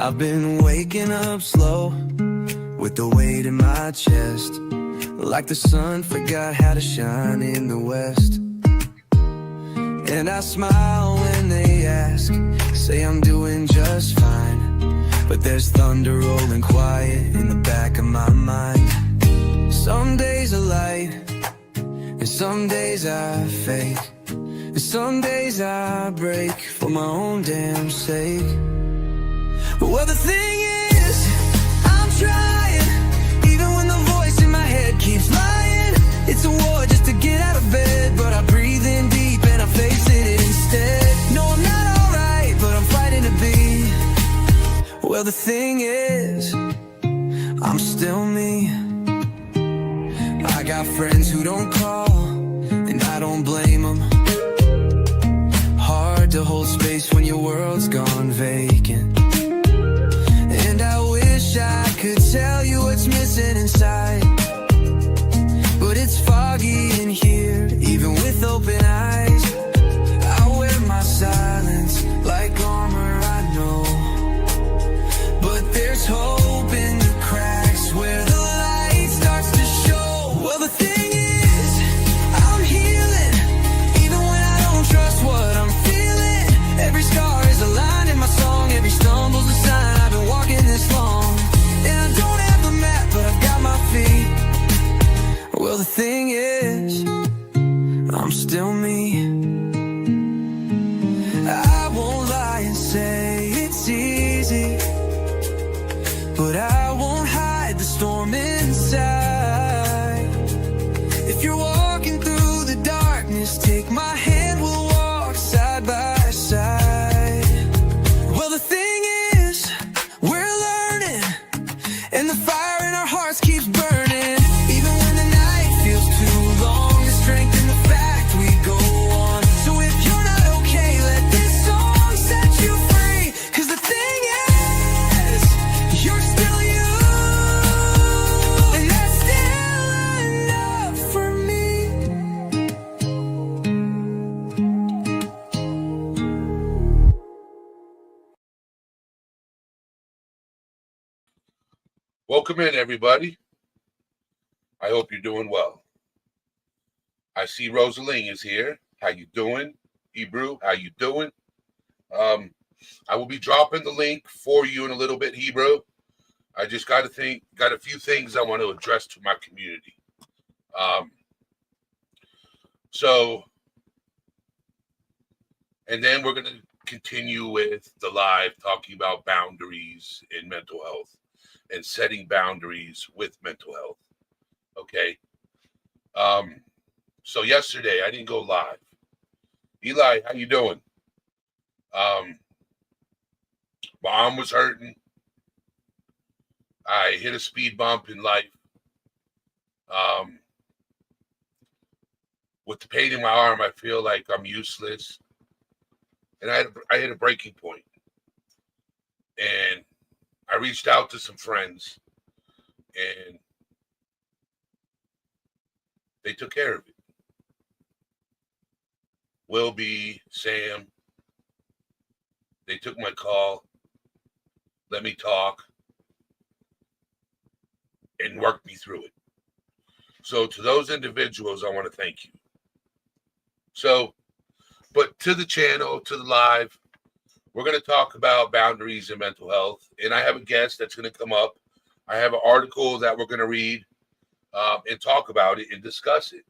I've been waking up slow with the weight in my chest, like the sun forgot how to shine in the west. And I smile when they ask, say I'm doing just fine, but there's thunder rolling quiet in the back of my mind. Some days are light, and some days I fake, and some days I break for my own damn sake. Well, the thing is, I'm trying, even when the voice in my head keeps lying. It's a war just to get out of bed, but I breathe in deep and I face it instead. No, I'm not alright, but I'm fighting to be. Well, the thing is, I'm still me. I got friends who don't call, and I don't blame them. Hard to hold space when your world's gone vacant. And I wish I could tell you what's missing inside, but it's foggy in here, even with open eyes. I wear my silence like armor, I know, but there's hope in the cracks where the light starts to show. Well, the thing is, I'm healing, even when I don't trust what I'm feeling. Every scar is a line in my song, every stumble's a sign I've been walking this long. And I don't have the map, but I've got my feet. Well, the thing is, I'm still me. I won't lie and say it's easy, but I won't hide the storm inside. If you're walking through the darkness, take my hand, we'll walk side by side. Well, the thing is, we're learning, and the fire in our hearts keeps burning. Even when the night feels too long, the strength in the fact we go on. So if you're not okay, let this song set you free. 'Cause the thing is, you're still you, and that's still enough for me. Welcome in, everybody. I hope you're doing well. I see Rosaline is here. How you doing? Hebrew, how you doing? I will be dropping the link for you in a little bit, Hebrew. I just got a few things I want to address to my community. And then we're going to continue with the live talking about boundaries in mental health and setting boundaries with mental health. Okay. So yesterday I didn't go live. Eli, how you doing? My arm was hurting. I hit a speed bump in life. With the pain in my arm, I feel like I'm useless. And I hit a breaking point. And I reached out to some friends, and they took care of it. Wilby, Sam, they took my call, let me talk, and worked me through it. So to those individuals, I want to thank you. So, but to the channel, to the live, we're going to talk about boundaries in mental health. And I have a guest that's going to come up. I have an article that we're going to read and talk about it and discuss it.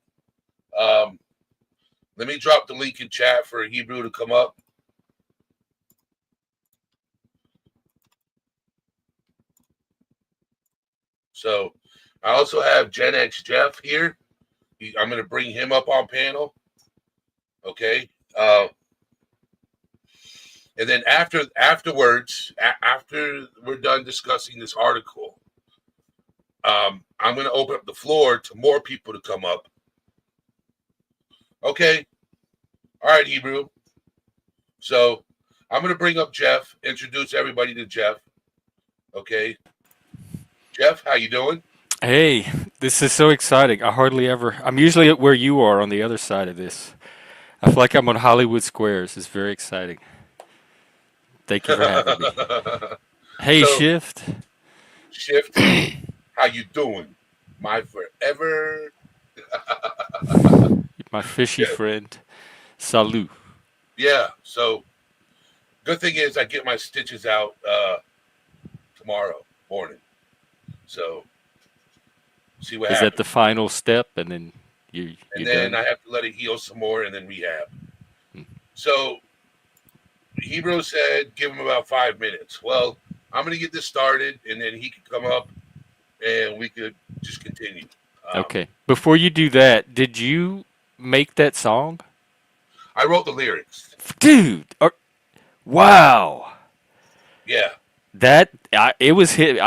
Let me drop the link in chat for Hebrew to come up. So I also have Gen X Jeff here. I'm going to bring him up on panel. Okay. And then afterwards, after we're done discussing this article, I'm going to open up the floor to more people to come up. Okay. All right, Hebrew. So I'm going to bring up Jeff, introduce everybody to Jeff. Okay. Jeff, how you doing? Hey, this is so exciting. I'm usually at where you are on the other side of this. I feel like I'm on Hollywood Squares. It's very exciting. Thank you for having me. Hey, So, Shift, Shift, how you doing? My forever. my fishy Yeah, friend. Salut. yeah. So, good thing is I get my stitches out tomorrow morning. So, see what Is that the happens. final step, and then And you're then done? I have to let it heal some more and then rehab. Hmm. So, Hebrew said give him about 5 minutes. Well, I'm going to get this started and then he could come up and we could just continue. Um, Okay. Before you do that, did you make that song, I wrote the lyrics. dude? Wow. Yeah, It was hit.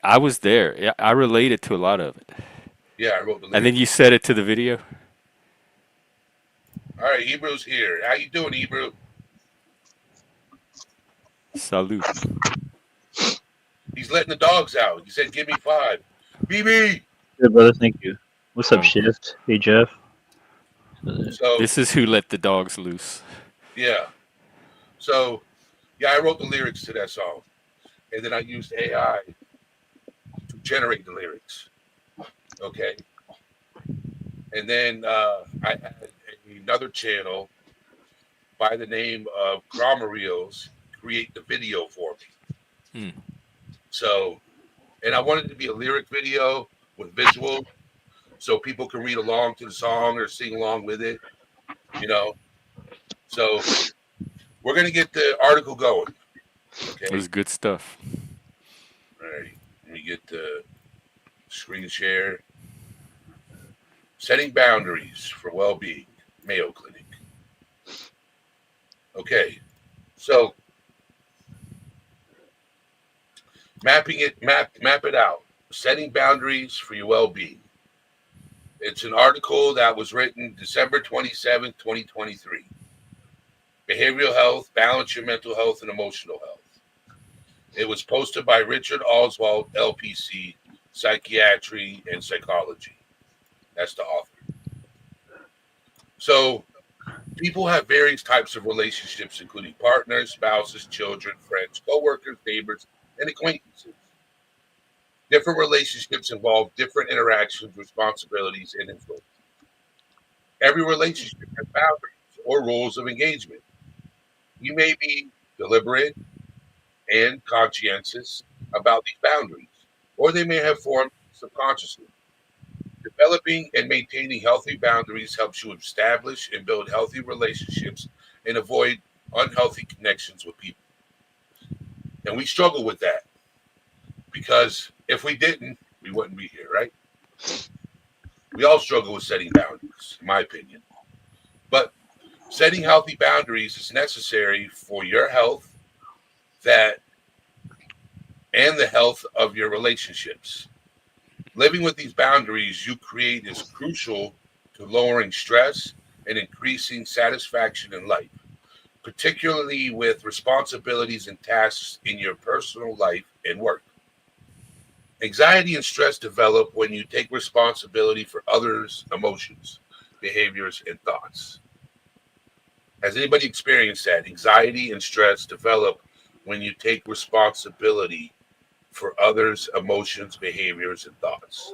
I was there. Yeah, I related to a lot of it. yeah, I wrote the And then you lyrics. set it to the video. All right, Hebrew's here. How you doing, Hebrew? Salut. He's letting the dogs out. He said, "Give me 5." BB. Good, brother. Thank you. What's up, Oh, Shift? Hey, Jeff. So this is who let the dogs loose. yeah, so yeah, I wrote the lyrics to that song, and then I used AI to generate the lyrics. Okay, and then I had another channel by the name of Drama Reels create the video for me. Hmm. So, and I wanted it to be a lyric video with visual, so people can read along to the song or sing along with it. You know, so we're gonna get the article going. It Okay. was good stuff. All right. Let me get the screen share. Setting boundaries for well-being, Mayo Clinic. Okay. So map it out. Setting boundaries for your well-being. It's an article that was written December 27th, 2023. Behavioral health, balance your mental health and emotional health. It was posted by Richard Oswald, LPC, Psychiatry and Psychology. That's the author. So, people have various types of relationships, including partners, spouses, children, friends, co-workers, neighbors, and acquaintances. Different relationships involve different interactions, responsibilities, and influence. Every relationship has boundaries or rules of engagement. You may be deliberate and conscientious about these boundaries, or they may have formed subconsciously. Developing and maintaining healthy boundaries helps you establish and build healthy relationships and avoid unhealthy connections with people. And we struggle with that because if we didn't, we wouldn't be here, right? We all struggle with setting boundaries, in my opinion. But setting healthy boundaries is necessary for your health, that and the health of your relationships. Living with these boundaries you create is crucial to lowering stress and increasing satisfaction in life, particularly with responsibilities and tasks in your personal life and work. Anxiety and stress develop when you take responsibility for others' emotions, behaviors, and thoughts. Has anybody experienced that? Anxiety and stress develop when you take responsibility for others' emotions, behaviors, and thoughts.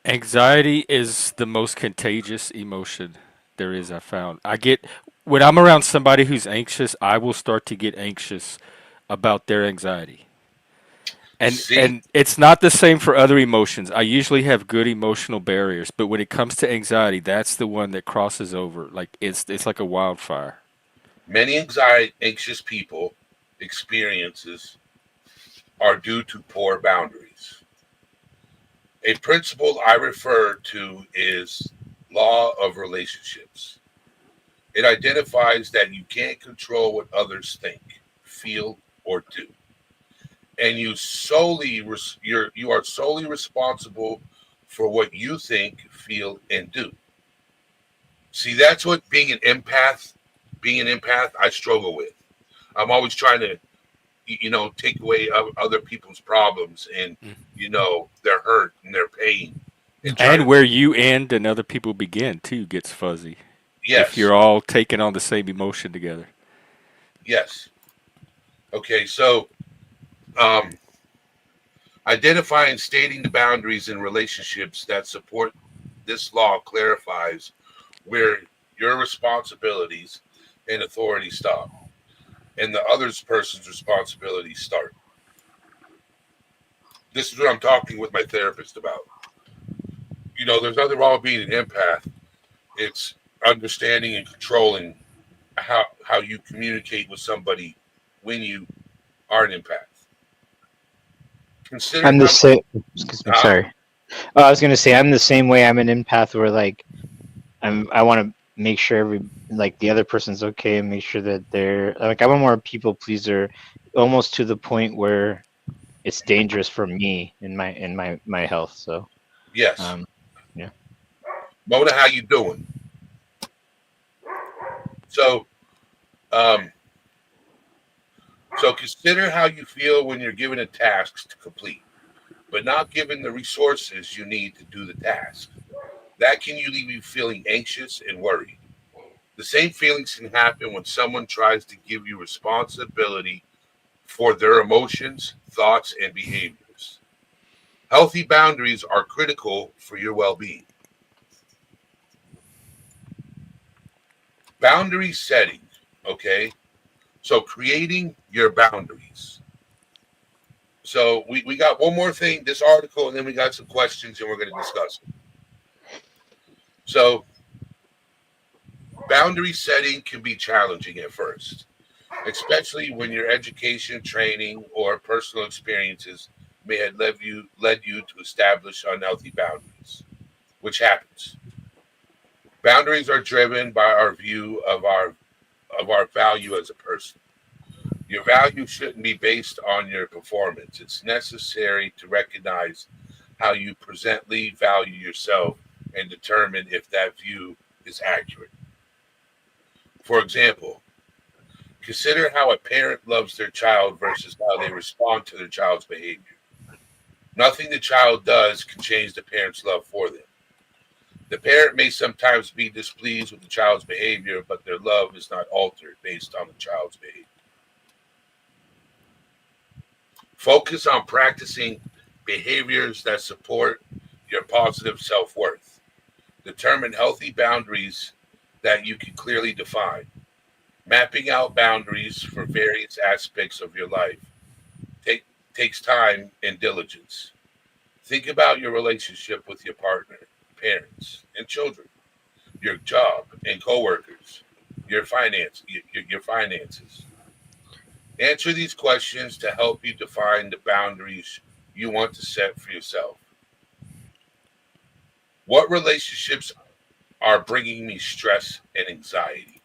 Anxiety is the most contagious emotion there is, I found. When I'm around somebody who's anxious, I will start to get anxious about their anxiety. And See, and it's not the same for other emotions. I usually have good emotional barriers, but when it comes to anxiety, that's the one that crosses over. Like it's like a wildfire. many anxiety, anxious people experiences are due to poor boundaries. A principle I refer to is law of relationships. It identifies that you can't control what others think, feel, or do, and you are solely responsible for what you think, feel, and do. See, that's what being an empath, I struggle with. I'm always trying to, take away other people's problems and, Mm. their hurt and their pain and try And to, where you end and other people begin too gets fuzzy if yes, you're all taking on the same emotion together. yes. Okay, so um, identifying and stating the boundaries in relationships that support this law clarifies where your responsibilities and authority stop and the other person's responsibilities start. This is what I'm talking with my therapist about. There's nothing wrong with being an empath. It's understanding and controlling how you communicate with somebody when you are an empath. Consider I'm the how same. Excuse me. huh? Sorry. Oh, I was gonna say I'm the same way. I'm an empath where like I want to make sure the other person's okay and make sure that they're like I'm a more people pleaser, almost to the point where it's dangerous for me in my health. So Yes. um, yeah. Mona, how you doing? So um so consider how you feel when you're given a task to complete, but not given the resources you need to do the task. That can leave you feeling anxious and worried. The same feelings can happen when someone tries to give you responsibility for their emotions, thoughts, and behaviors. Healthy boundaries are critical for your well being. Boundary setting, okay? So creating your boundaries. So we got one more thing, this article, and then we got some questions and we're going to discuss it. So boundary setting can be challenging at first, especially when your education, training, or personal experiences may have led you to establish unhealthy boundaries, which happens. Boundaries are driven by our view of our value as a person. Your value shouldn't be based on your performance. It's necessary to recognize how you presently value yourself and determine if that view is accurate. For example, consider how a parent loves their child versus how they respond to their child's behavior. Nothing the child does can change the parent's love for them. The parent may sometimes be displeased with the child's behavior, but their love is not altered based on the child's behavior. Focus on practicing behaviors that support your positive self worth. Determine healthy boundaries that you can clearly define. Mapping out boundaries for various aspects of your life take, takes time and diligence. Think about your relationship with your partner, parents, and children, your job and coworkers, your finances. Answer these questions to help you define the boundaries you want to set for yourself. What relationships are bringing me stress and anxiety?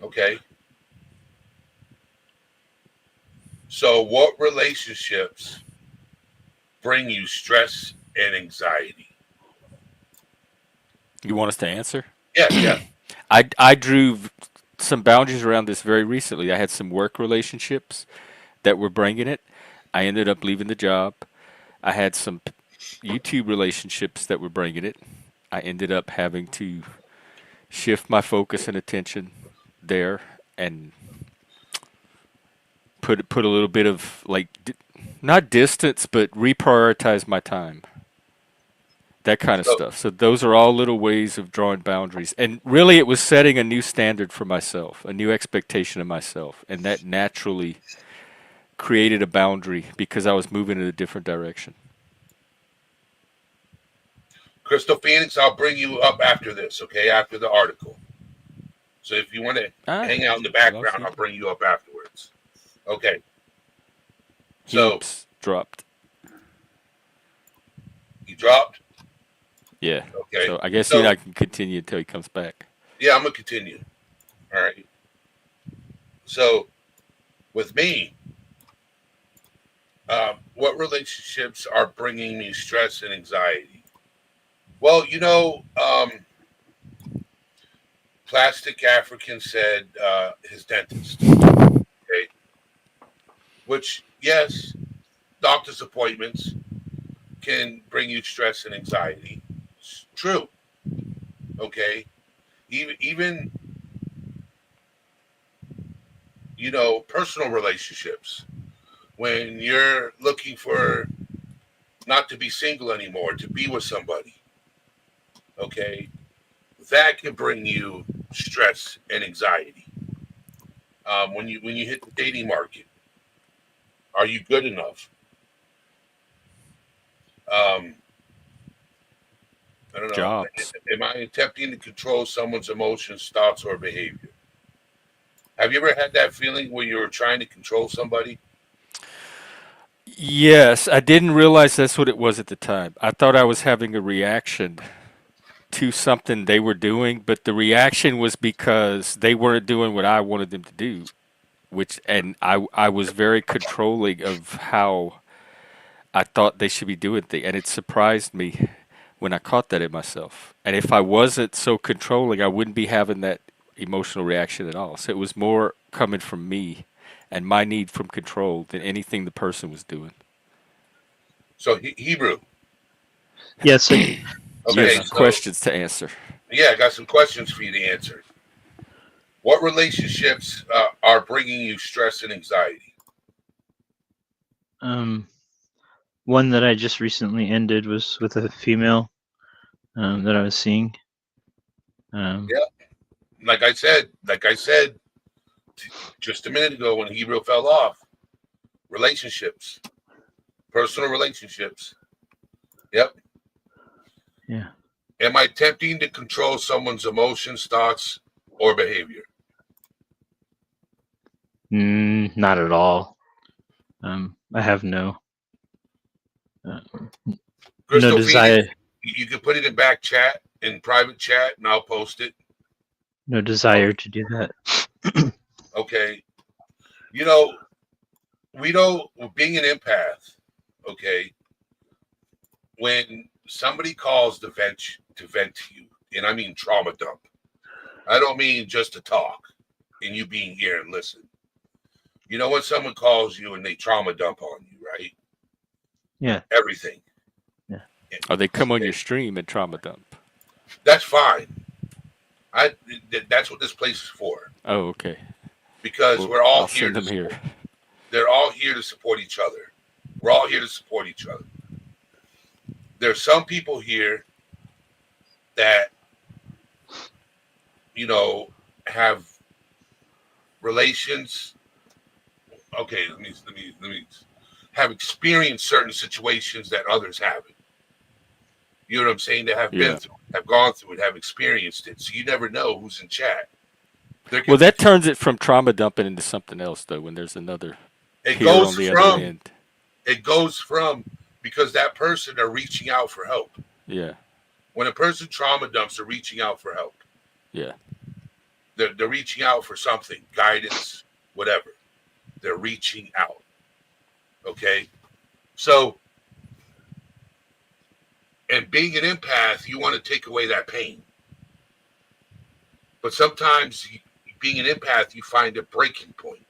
Okay. So, what relationships bring you stress and anxiety? You want us to answer? Yes, yes. I drew some boundaries around this very recently. I had some work relationships that were bringing it. I ended up leaving the job. I had some YouTube relationships that were bringing it. I ended up having to shift my focus and attention there and put a little bit of not distance but reprioritize my time, that kind of So, stuff. So those are all little ways of drawing boundaries, and really it was setting a new standard for myself, a new expectation of myself, and that naturally created a boundary because I was moving in a different direction. Crystal Phoenix, I'll bring you up after this, okay? After the article. So, if you want to Ah, hang out in the lost background, you. I'll bring you up afterwards. Okay. So, Heaps dropped. you dropped? Yeah. Okay. So I guess you and So, I can continue until he comes back. yeah, I'm going to continue. All right. So, with me, what relationships are bringing me stress and anxiety? Well, Plastic African said his dentist, okay? Which, yes, doctor's appointments can bring you stress and anxiety. It's true, okay? Even personal relationships, when you're looking for not to be single anymore, to be with somebody, okay, that can bring you stress and anxiety. When you hit the dating market, are you good enough? I don't know. Jobs. Am I attempting to control someone's emotions, thoughts, or behavior? Have you ever had that feeling where you were trying to control somebody? Yes, I didn't realize that's what it was at the time. I thought I was having a reaction to something they were doing, but the reaction was because they weren't doing what I wanted them to do, and I was very controlling of how I thought they should be doing things, and it surprised me when I caught that in myself. And if I wasn't so controlling, I wouldn't be having that emotional reaction at all. So it was more coming from me and my need from control than anything the person was doing. So Hebrew. Yes. So, You Okay. have some questions to answer. Yeah, I got some questions for you to answer. What relationships are bringing you stress and anxiety? One that I just recently ended was with a female that I was seeing. Yeah. Like I said just a minute ago when Hebrew fell off, relationships, personal relationships. Yep. Yeah. Am I attempting to control someone's emotions, thoughts, or behavior? Not at all. I have no Crystal no desire. Phoenix, you can put it in back chat, in private chat, and I'll post it. No desire to do that. Okay. Being an empath, okay, when somebody calls to vent to you, and I mean trauma dump, I don't mean just to talk and you being here and listen. You know when someone calls you and they trauma dump on you, right? Yeah. Everything. Yeah. Or they come on your stream and trauma dump. That's fine. That's what this place is for. Oh, okay. Because Well, we're all I'll here. send them here. They're all here to support each other. We're all here to support each other. There's some people here that, have relations. Okay, let me have experienced certain situations that others haven't. You know what I'm saying? That have been Yeah. through, have gone through it, have experienced it. So you never know who's in chat. Well, that turns it from trauma dumping into something else, though, when there's another It peer on the other end. It goes from because that person are reaching out for help. Yeah. When a person trauma dumps, they're reaching out for help. Yeah. They're reaching out for something, guidance, whatever. They're reaching out. Okay? So, and being an empath, you want to take away that pain. But sometimes being an empath, you find a breaking point.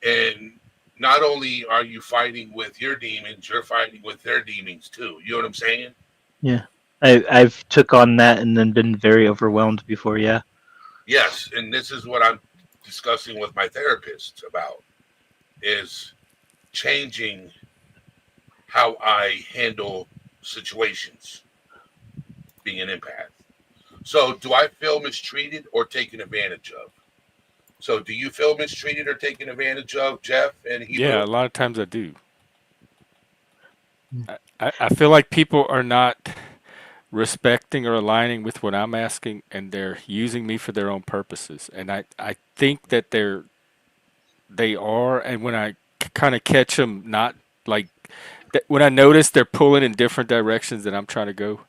And not only are you fighting with your demons, you're fighting with their demons too. You know what I'm saying? Yeah. I've took on that and then been very overwhelmed before. Yeah. Yes, and this is what I'm discussing with my therapist about, is changing how I handle situations, being an empath. So do I feel mistreated or taken advantage of? So do you feel mistreated or taken advantage of, Jeff and Hebrew? Yeah, a lot of times I do. I feel like people are not respecting or aligning with what I'm asking, and they're using me for their own purposes. And I think that they are, and when I kind of catch them, not like when I notice they're pulling in different directions than I'm trying to go,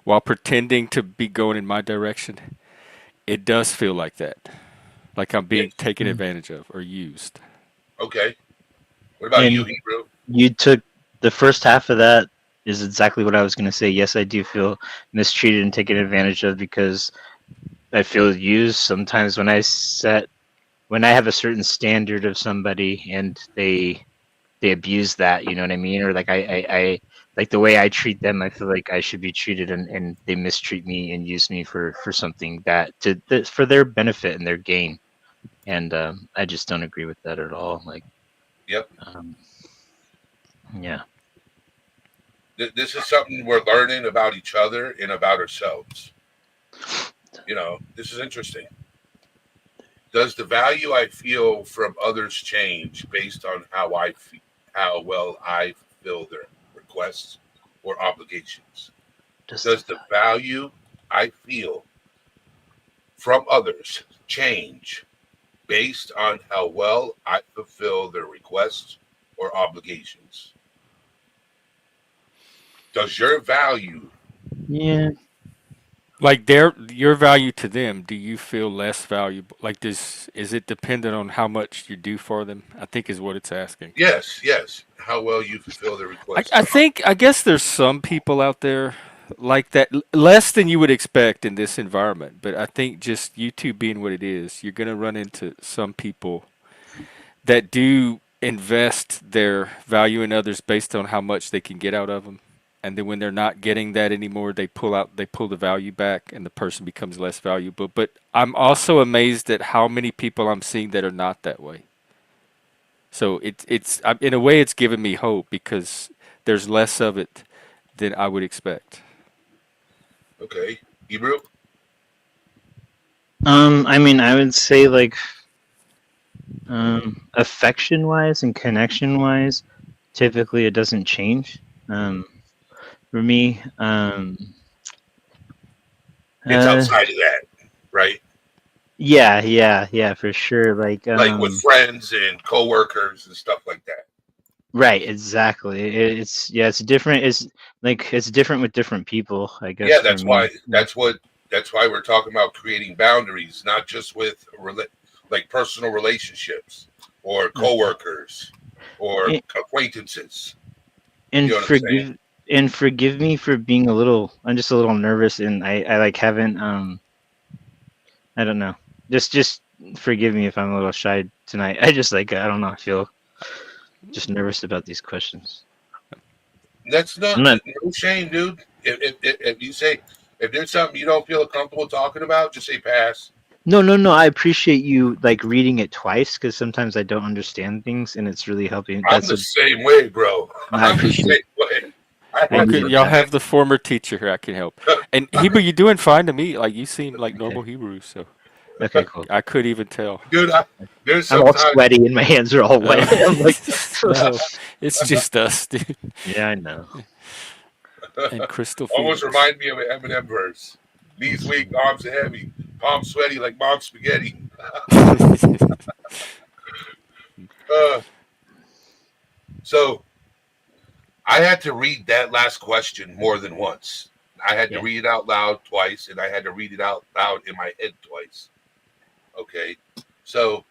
while pretending to be going in my direction, it does feel like that, like I'm being taken advantage of or used. Okay. What about And- you, Hebrew? You took the first half of that is exactly what I was going to say. Yes, I do feel mistreated and taken advantage of because I feel used sometimes when I have a certain standard of somebody and they abuse that, you know what I mean? Or like I like the way I treat them, I feel like I should be treated and they mistreat me and use me for something that for their benefit and their gain. and I just don't agree with that at all. Like, Yep. Yeah. This is something we're learning about each other and about ourselves. You know, this is interesting. Does the value I feel from others change based on how well I fulfill their requests or obligations? Does the value I feel from others change based on how well I fulfill their requests or obligations? Does your value, Yeah. Like your value to them, do you feel less valuable? Like is it dependent on how much you do for them? I think is what it's asking. yes, how well you fulfill their requests? I guess there's some people out there like that, less than you would expect in this environment. But I think just YouTube being what it is, you're gonna run into some people that do invest their value in others based on how much they can get out of them. And then when they're not getting that anymore, they pull the value back and the person becomes less valuable. But I'm also amazed at how many people I'm seeing that are not that way. So in a way, it's given me hope because there's less of it than I would expect. Okay. Hebrew? I mean, I would say like affection wise and connection wise, typically it doesn't change. For me, It's outside of that, right? yeah, for sure. Like with friends and coworkers and stuff like that. right, exactly. It's different. It's different with different people, I guess. Yeah, for that's me. why. That's why we're talking about creating boundaries, not just with like personal relationships or coworkers or acquaintances. And You know what I'm saying? forgive me for being I'm just a little nervous, and I like haven't I don't know. Just forgive me if I'm a little shy tonight. I just like I don't know. I feel just nervous about these questions. That's I'm not- no shame, dude. If you say if there's something you don't feel comfortable talking about, just say pass. No. I appreciate you like reading it twice because sometimes I don't understand things, and it's really helping. I'm the same way, bro. I I'm the appreciate same way. Y'all have the former teacher here. I can help. And Hebrew, you're doing fine to me. Like you seem like normal Hebrew, so Okay, cool. I could even tell. Dude, there's I'm all sometimes sweaty and my hands are all wet. I'm like, No, it's just us, dude. yeah, I know. And Crystal almost Phoenix. remind me of an Eminem verse. Knees weak, arms heavy, palms sweaty like mom's spaghetti. So I had to read that last question more than once. I had to read it out loud twice, and I had to read it out loud in my head twice. Okay. So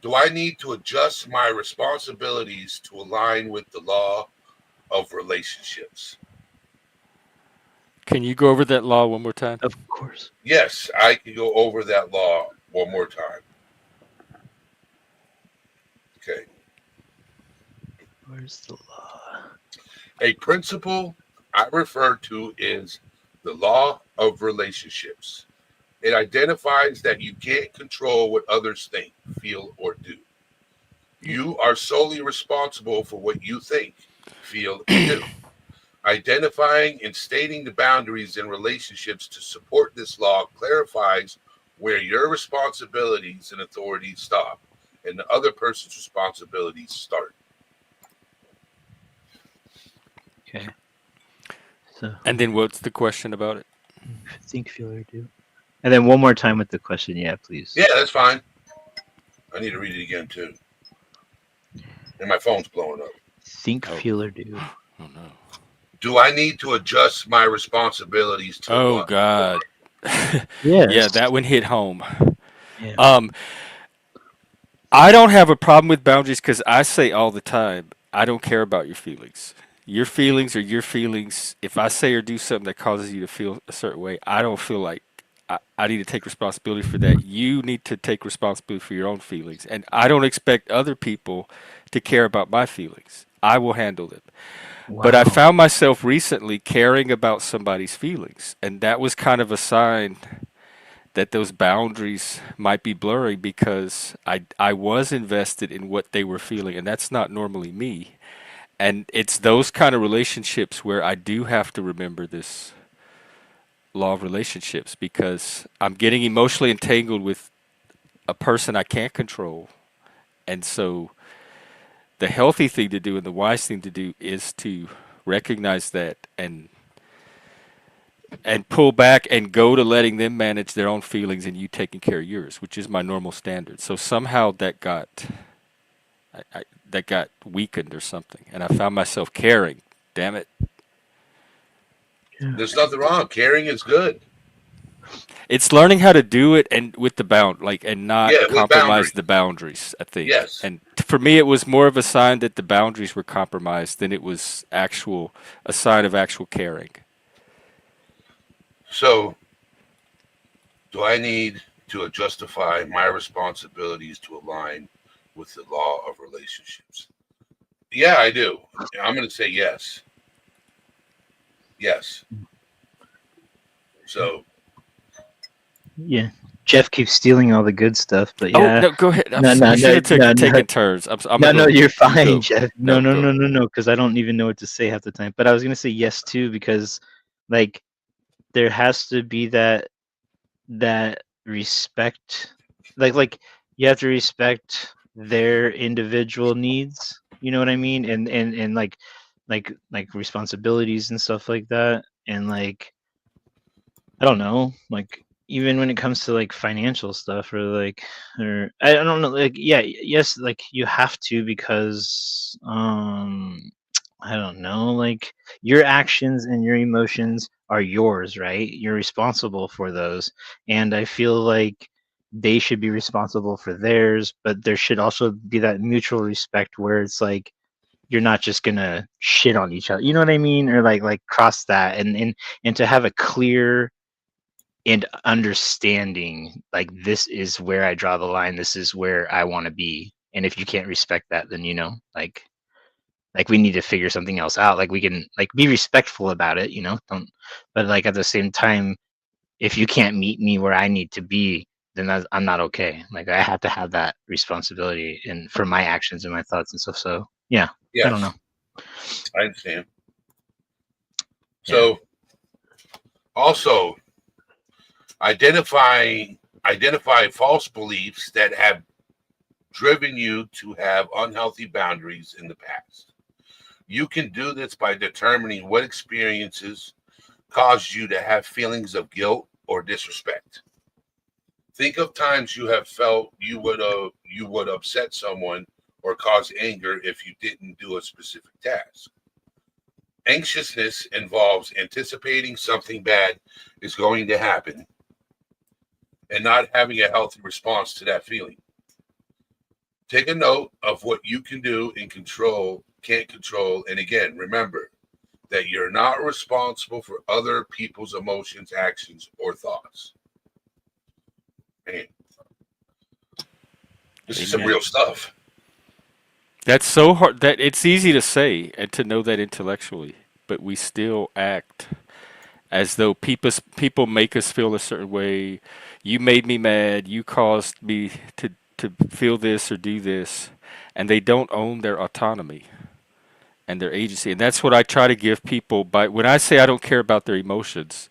do I need to adjust my responsibilities to align with the law of relationships? Can you go over that law one more time? Of course. Yes, I can go over that law one more time. Okay. Where's the law? A principle I refer to is the law of relationships. It identifies that you can't control what others think, feel, or do. You are solely responsible for what you think, feel, and do. Identifying and stating the boundaries in relationships to support this law clarifies where your responsibilities and authorities stop and the other person's responsibilities start. Okay. So And then what's the question about it? think, feel, or do. And then one more time with the question, yeah, please. Yeah, that's fine. I need to read it again, too. And my phone's blowing up. Think, feel, or do. Oh no. Do I need to adjust my responsibilities to Oh God. Yes. Yeah, that one hit home. Yeah. I don't have a problem with boundaries because I say all the time, I don't care about your feelings. Your feelings are your feelings. If I say or do something that causes you to feel a certain way, I don't feel like I need to take responsibility for that. You need to take responsibility for your own feelings. And I don't expect other people to care about my feelings. I will handle them. But I Wow. found myself recently caring about somebody's feelings. And that was kind of a sign that those boundaries might be blurry because I was invested in what they were feeling, and that's not normally me. And it's those kind of relationships where I do have to remember this law of relationships because I'm getting emotionally entangled with a person I can't control. And so the healthy thing to do and the wise thing to do is to recognize that and pull back and go to letting them manage their own feelings and you taking care of yours, which is my normal standard. So somehow that got weakened or something, and I found myself caring. Damn it! There's nothing wrong. Caring is good. It's learning how to do it and with the and not Yeah, with compromise boundaries. the boundaries. I think. Yes. And for me, it was more of a sign that the boundaries were compromised than it was a sign of actual caring. So, do I need to justify my responsibilities to align with the law of relationships? Yeah, I do. I'm going to say yes. Yes. So, Yeah. Jeff keeps stealing all the good stuff, but yeah. Oh no, go ahead. No, no, We should have no, taken no. turns. I'm No, gonna no, go. you're You fine, go. Jeff. No, No, go. because I don't even know what to say half the time. But I was gonna say yes too, because like there has to be that respect. Like you have to respect their individual needs. You know what I mean? And like responsibilities and stuff like that. And like I don't know, like even when it comes to like financial stuff or I don't know, like yeah, yes, like you have to because I don't know, like your actions and your emotions are yours, right? You're responsible for those. And I feel like they should be responsible for theirs, but there should also be that mutual respect where it's like you're not just gonna shit on each other. You know what I mean? Or like cross that and to have a clear and understanding like this is where I draw the line, this is where I want to be, and if you can't respect that, then like we need to figure something else out. Like we can like be respectful about it, don't, but like at the same time, if you can't meet me where I need to be, then I'm not okay. Like I have to have that responsibility and for my actions and my thoughts and stuff. So yeah, I don't yes, know. I understand. So, also identify false beliefs that have driven you to have unhealthy boundaries in the past. You can do this by determining what experiences caused you to have feelings of guilt or disrespect. Think of times you have felt you would upset someone or cause anger if you didn't do a specific task. Anxiousness involves anticipating something bad is going to happen and not having a healthy response to that feeling. Take a note of what you can do and can't control. And again, remember that you're not responsible for other people's emotions, actions, or thoughts. Man, this is some Amen. real stuff. That's so hard that it's easy to say and to know that intellectually, but we still act as though people make us feel a certain way. You made me mad. You caused me to feel this or do this, and they don't own their autonomy and their agency. And that's what I try to give people by when I say I don't care about their emotions,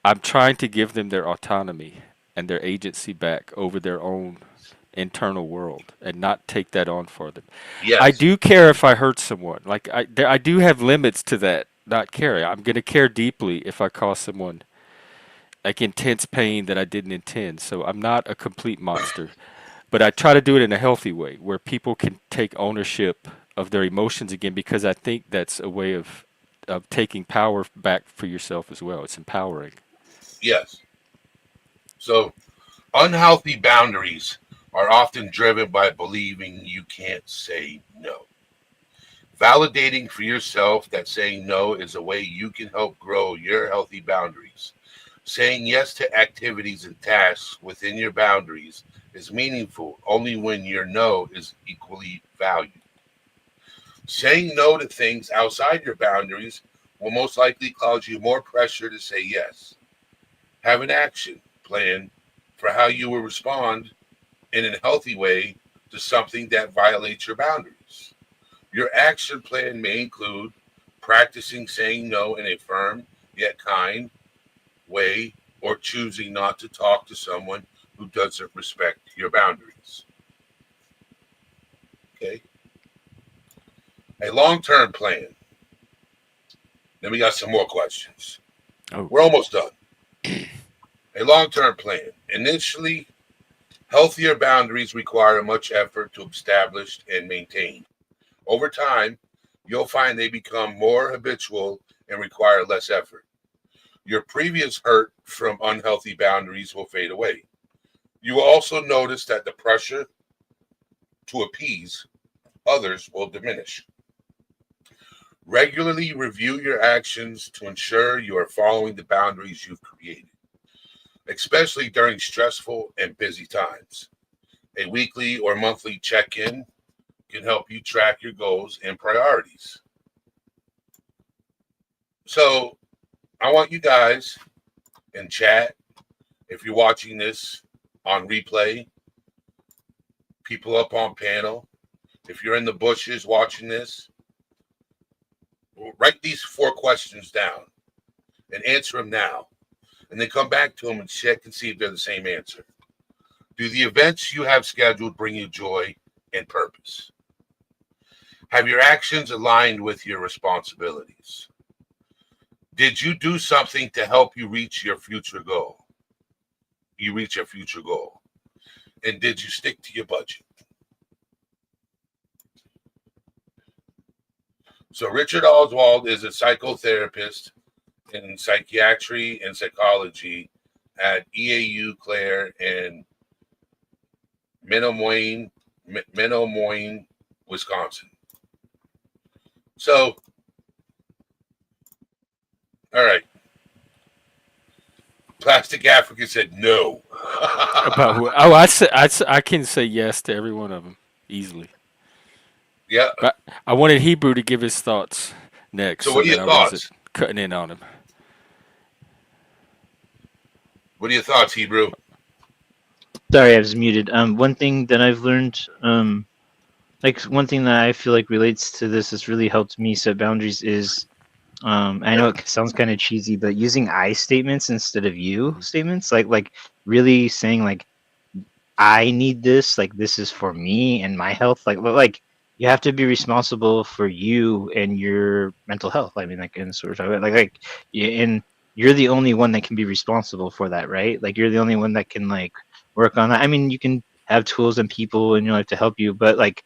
I'm trying to give them their autonomy and their agency back over their own internal world and not take that on for them. I Yes, do care if I hurt someone. Like I do have limits to that. Not caring. I'm going to care deeply if I cause someone like intense pain that I didn't intend. So I'm not a complete monster, but I try to do it in a healthy way where people can take ownership of their emotions again because I think that's a way of taking power back for yourself as well. It's empowering. yes. So, unhealthy boundaries are often driven by believing you can't say no. Validating for yourself that saying no is a way you can help grow your healthy boundaries. Saying yes to activities and tasks within your boundaries is meaningful only when your no is equally valued. Saying no to things outside your boundaries will most likely cause you more pressure to say yes. Have an action plan for how you will respond in a healthy way to something that violates your boundaries. Your action plan may include practicing saying no in a firm yet kind way, or choosing not to talk to someone who doesn't respect your boundaries. Okay. A long-term plan. Then we got some more questions. Oh. We're almost done. A long-term plan. Initially, healthier boundaries require much effort to establish and maintain. Over time, you'll find they become more habitual and require less effort. Your previous hurt from unhealthy boundaries will fade away. You will also notice that the pressure to appease others will diminish. Regularly review your actions to ensure you are following the boundaries you've created, especially during stressful and busy times. A weekly or monthly check-in can help you track your goals and priorities. So I want you guys in chat, if you're watching this on replay, people up on panel, if you're in the bushes watching this, write these 4 questions down and answer them now. And then come back to them and check and see if they're the same answer. Do the events you have scheduled bring you joy and purpose? Have your actions aligned with your responsibilities? Did you do something to help you reach your future goal? And did you stick to your budget? So Richard Oswald is a psychotherapist in psychiatry and psychology at EAU Clare in Menomoine, Wisconsin. So, all right. Plastic Africa said no. About who? Oh, I can say yes to every one of them easily. Yeah. But I wanted Hebrew to give his thoughts next. So what are your that I thoughts? wasn't cutting in on him. What are your thoughts, Hebrew? Sorry, I was muted. One thing that I've learned, like one thing that I feel like relates to this has really helped me set boundaries is, I know it sounds kind of cheesy, but using I statements instead of you statements, like really saying like, I need this, like this is for me and my health, like you have to be responsible for you and your mental health. I mean, like in sort of and you're the only one that can be responsible for that, right? Like you're the only one that can like work on that. I mean, you can have tools and people in your life to help you, but like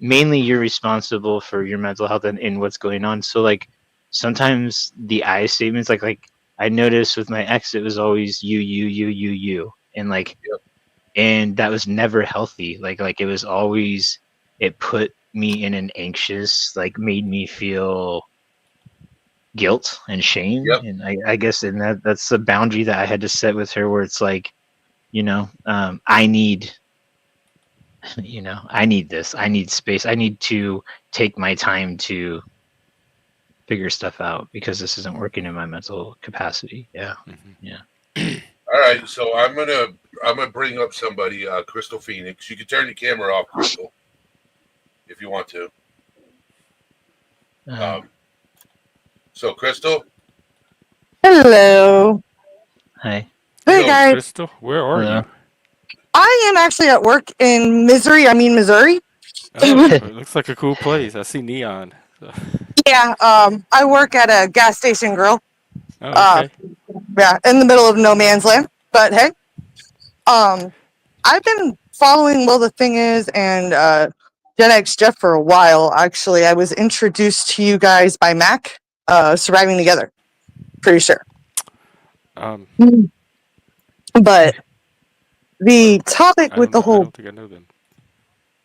mainly you're responsible for your mental health and what's going on. So like sometimes the I statements, like I noticed with my ex, it was always you, and like, and that was never healthy. Like it was always, it put me in an anxious, like made me feel guilt and shame. And I guess that's the boundary that I had to set with her, where it's like, I need this, I need space, I need to take my time to figure stuff out because this isn't working in my mental capacity. Yeah. All right, so I'm gonna bring up somebody, Crystal Phoenix. You can turn your camera off, Crystal, if you want to. So Crystal. Hello. Hi. Hey guys. Crystal, where are you? I am actually at work in Missouri. Oh, it looks like a cool place. I see neon. So. Yeah. I work at a gas station grill. Oh, okay. Yeah, in the middle of no man's land. But hey, I've been following Well the Thing Is and Gen X Jeff for a while. Actually, I was introduced to you guys by Mac, Surviving Together. Pretty sure. But the topic with the I whole don't think I know them.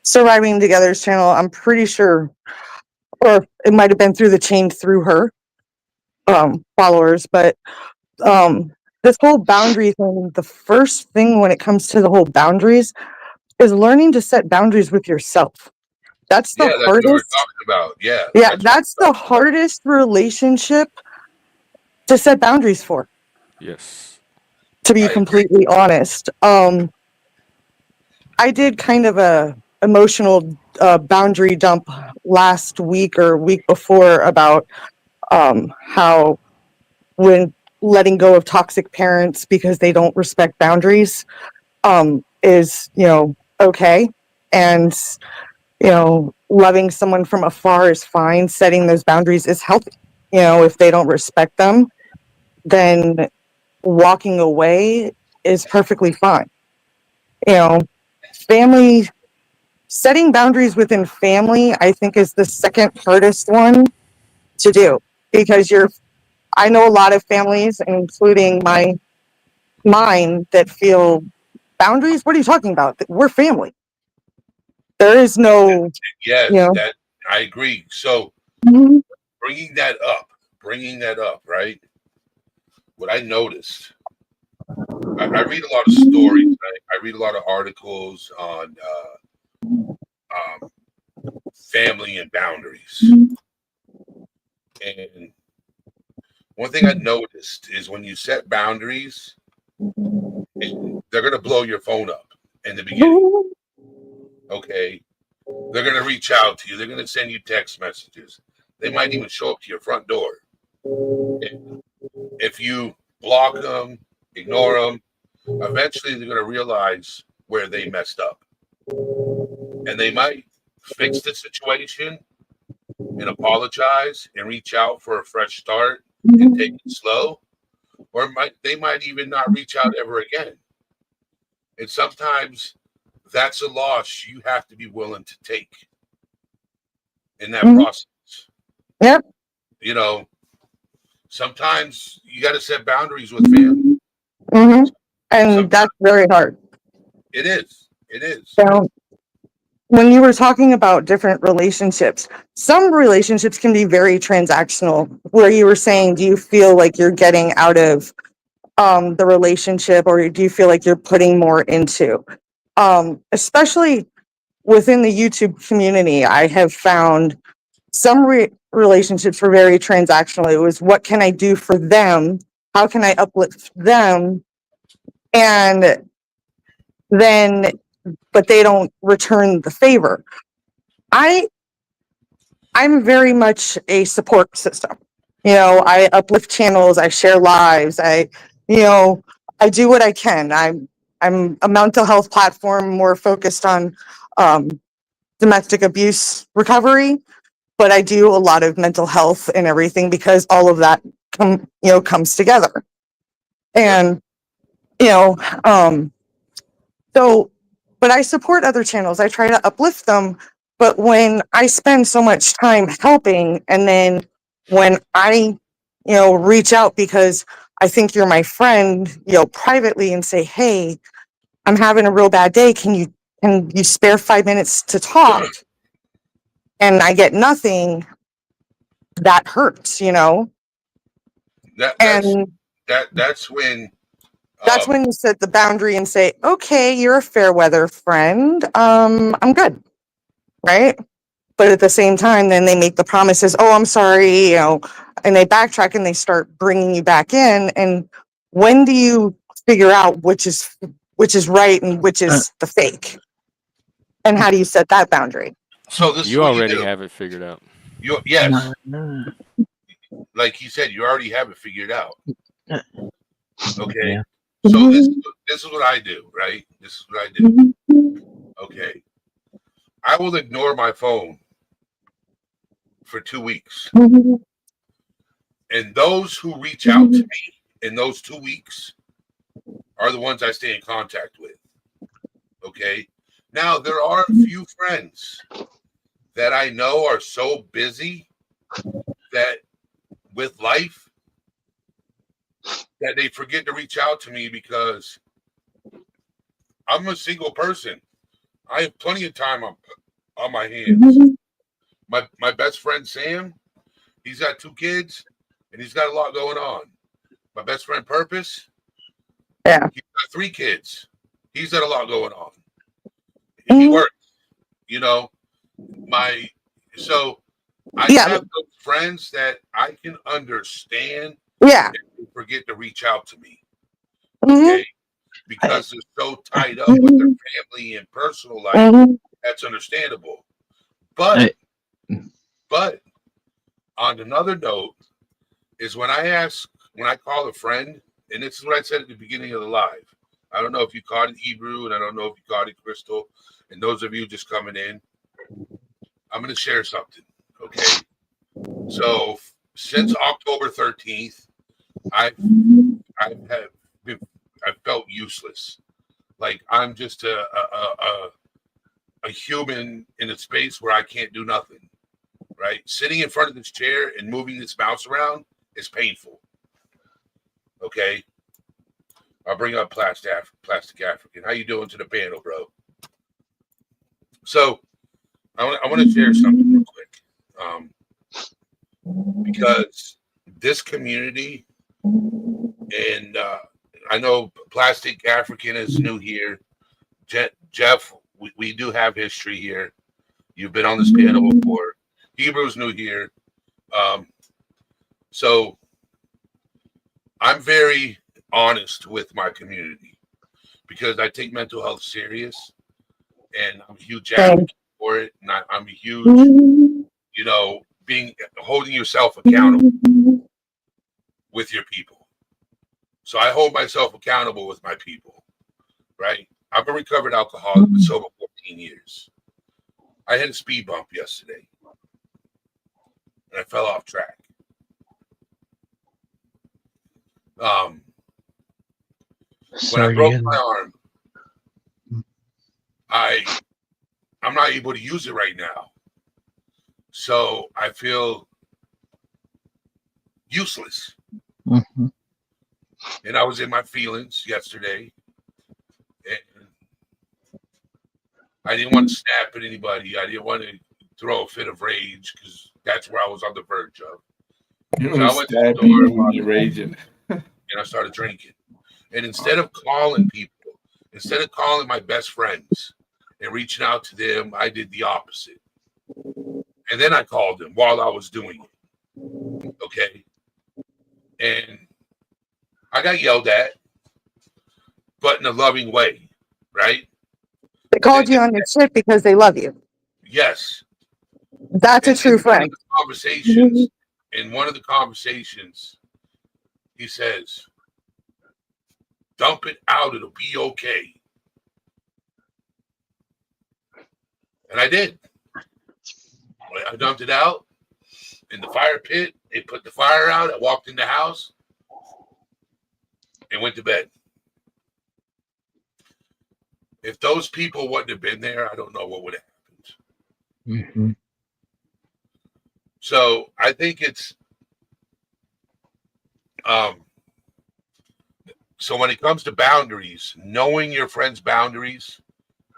Surviving Together's channel, I'm pretty sure, or it might have been through the chain through her followers, but this whole boundary thing, the first thing when it comes to the whole boundaries is learning to set boundaries with yourself. That's the that's hardest. what we're talking about. Yeah, that's the hardest relationship to set boundaries for. Yes. to be I agree. completely honest. I did kind of a emotional boundary dump last week or week before about how when letting go of toxic parents because they don't respect boundaries is, okay. And, loving someone from afar is fine. Setting those boundaries is healthy. If they don't respect them, then walking away is perfectly fine. You know, family, setting boundaries within family, I think, is the second hardest one to do because I know a lot of families, including mine, that feel boundaries. What are you talking about? We're family. There is no, Yes, that I agree. So Mhm. bringing that up, right? What I noticed, I read a lot of stories. I read a lot of articles on family and boundaries. And one thing I noticed is when you set boundaries, they're going to blow your phone up in the beginning. Okay. They're going to reach out to you. They're going to send you text messages. They might even show up to your front door. If you block them, ignore them, eventually they're going to realize where they messed up. And they might fix the situation and apologize and reach out for a fresh start and take it slow. Or they might even not reach out ever again. And sometimes that's a loss you have to be willing to take in that process. Yep. Sometimes you got to set boundaries with family. And Sometimes that's very hard. it is. It is. So when you were talking about different relationships, some relationships can be very transactional, where you were saying, do you feel like you're getting out of the relationship, or do you feel like you're putting more into? Especially within the YouTube community, I have found some relationships were very transactional. It was, what can I do for them? How can I uplift them? And then, but they don't return the favor. I'm very much a support system. I uplift channels, I share lives, I do what I can. I'm a mental health platform more focused on domestic abuse recovery, but I do a lot of mental health and everything because all of that comes together. And you know, so, but I support other channels. I try to uplift them. But when I spend so much time helping, and then when I, reach out because I think you're my friend, privately and say, hey, I'm having a real bad day. Can you spare 5 minutes to talk? And I get nothing. That hurts, That's and that's when that's when you set the boundary and say, okay, you're a fair weather friend. I'm good. Right. But at the same time, then they make the promises, oh, I'm sorry, and they backtrack and they start bringing you back in. And when do you figure out which is right and which is the fake? And how do you set that boundary? so this is You what you already do. have it figured out. Yes, like he said, you already have it figured out. Okay. Yeah. So this is what I do, right? This is what I do. Okay. I will ignore my phone for 2 weeks. And those who reach out to me in those 2 weeks are the ones I stay in contact with. Okay. Now, there are a few friends that I know are so busy that with life that they forget to reach out to me because I'm a single person. I have plenty of time on my hands. My best friend Sam, he's got 2 kids and he's got a lot going on. My best friend Purpose, Yeah. he's got 3 kids. He's got a lot going on. He works, so I have those friends that I can understand. Yeah. They forget to reach out to me. okay? Because they're so tied up with their family and personal life. Mhm. That's understandable. But on another note, is when I call a friend, and this is what I said at the beginning of the live. I don't know if you caught it, Hebrew, and I don't know if you caught it, Crystal, and those of you just coming in. I'm going to share something, okay? So since October 13th, I've felt useless. Like I'm just a human in a space where I can't do nothing. Right? Sitting in front of this chair and moving this mouse around is painful. Okay. I'll bring up Plastic African. How you doing to the panel, bro? So I want to share something real quick. Because this community, and I know Plastic African is new here. Jeff, we do have history here. You've been on this panel before. Hebrew's new here. So I'm very honest with my community because I take mental health serious, and I'm a huge advocate for it. And I'm a huge, you know, holding yourself accountable with your people. So I hold myself accountable with my people, right? I'm a recovered alcoholic, been sober 14 years. I had a speed bump yesterday, and I fell off track. When I broke my arm, I'm not able to use it right now. So I feel useless. Mm-hmm. And I was in my feelings yesterday. And I didn't want to snap at anybody. I didn't want to throw a fit of rage because that's where I was on the verge of. You So don't I went to stab the people store when you're raging. and I started drinking. And instead of calling people, instead of calling my best friends and reaching out to them, I did the opposite. And then I called them while I was doing it. Okay. And I got yelled at, but in a loving way, right? They called you on your shit because they love you. Yes. That's a And true in one friend. of the conversations, in one of the conversations, he says, dump it out, it'll be okay. And I did. I dumped it out in the fire pit. It put the fire out. I walked in the house and went to bed. If those people wouldn't have been there, I don't know what would have happened. Mm-hmm. So I think it's so when it comes to boundaries, knowing your friends' boundaries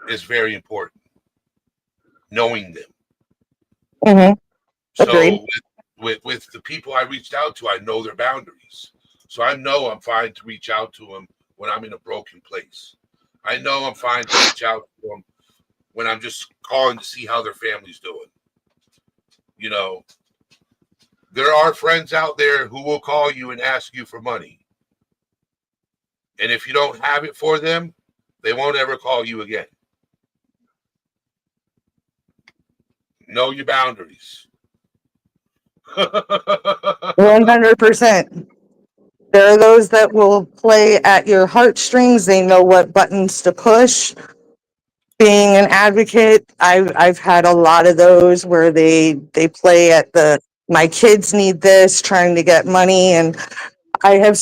is very important. Knowing them. Mm-hmm. So Agreed. with the people I reached out to, I know their boundaries. So I know I'm fine to reach out to them when I'm in a broken place. I know I'm fine to reach out to them when I'm just calling to see how their family's doing. You know, there are friends out there who will call you and ask you for money. And if you don't have it for them, they won't ever call you again. Know your boundaries. 100%. There are those that will play at your heartstrings. They know what buttons to push. Being an advocate, I've had a lot of those where they play at the my kids need this, trying to get money, and I have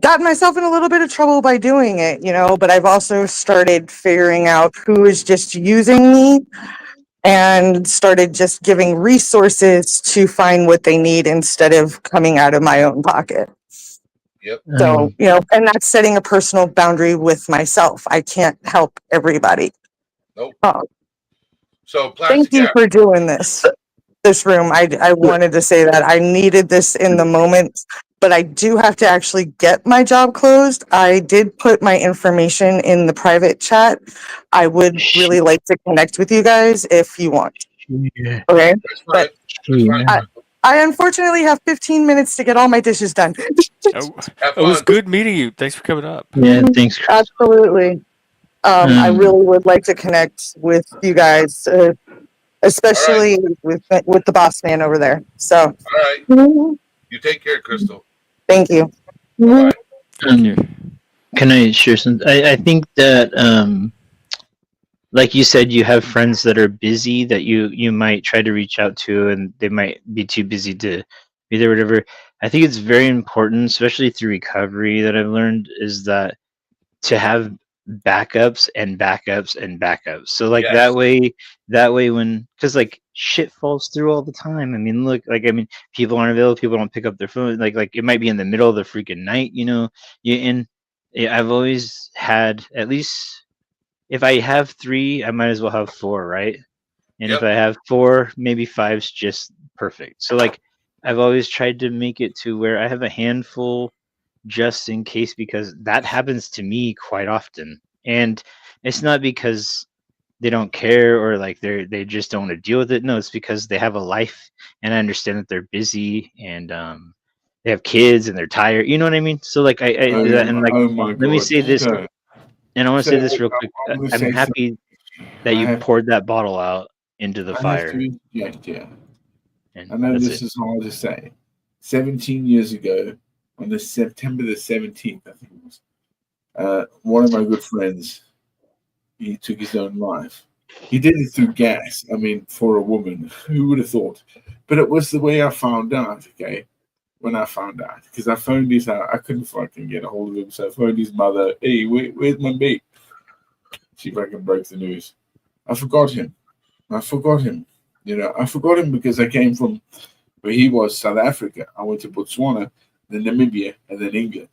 gotten myself in a little bit of trouble by doing it, you know, but I've also started figuring out who is just using me and started just giving resources to find what they need instead of coming out of my own pocket. Yep. So, you know, and that's setting a personal boundary with myself. I can't help everybody. Nope. Oh, So thank you for doing this room. I wanted to say that I needed this in the moment, but I do have to actually get my job closed. I did put my information in the private chat. I would really like to connect with you guys if you want. Yeah. Okay. That's fine. But That's fine. I unfortunately have 15 minutes to get all my dishes done. Oh, Have it was fun. good meeting you. Thanks for coming up. Yeah, thanks. Chris. Absolutely. I Um, really would like to connect with you guys, especially with the boss man over there. So, All right. mhm, You take care, Crystal. thank you. Bye bye. Thank you. Can I share some? I think that like you said, you have friends that are busy that you might try to reach out to, and they might be too busy to be there. Whatever. I think it's very important, especially through recovery, that I've learned is that to have backups and backups and backups. So like Yes. that way when because like shit falls through all the time. I mean, look, like I mean, people aren't available. People don't pick up their phone. Like it might be in the middle of the freaking night. You know, you and yeah, I've always had at least if I have three, I might as well have four, right? And if Yep. I have four, maybe five's just perfect. So like I've always tried to make it to where I have a handful just in case because that happens to me quite often. And it's not because they don't care or like they just don't want to deal with it. No, it's because they have a life and I understand that they're busy and they have kids and they're tired. You know what I mean? So like and like Oh my let me God. say this So, and I want to so say this real quick. I'm going to I'm say something. happy that I you have, poured that bottle out into the I have fire. to interject here. And I know that's this it. is hard to say. 17 years ago, on the September the 17th, I think it was, one of my good friends, he took his own life. He did it through gas. I mean, for a woman, who would have thought? But it was the way I found out, okay? When I found out. Because I phoned his house. I couldn't fucking get a hold of him. So I phoned his mother. Hey, where's my mate? She fucking broke the news. I forgot him. I forgot him. You know, I forgot him because I came from where he was, South Africa. I went to Botswana, then Namibia, and then England.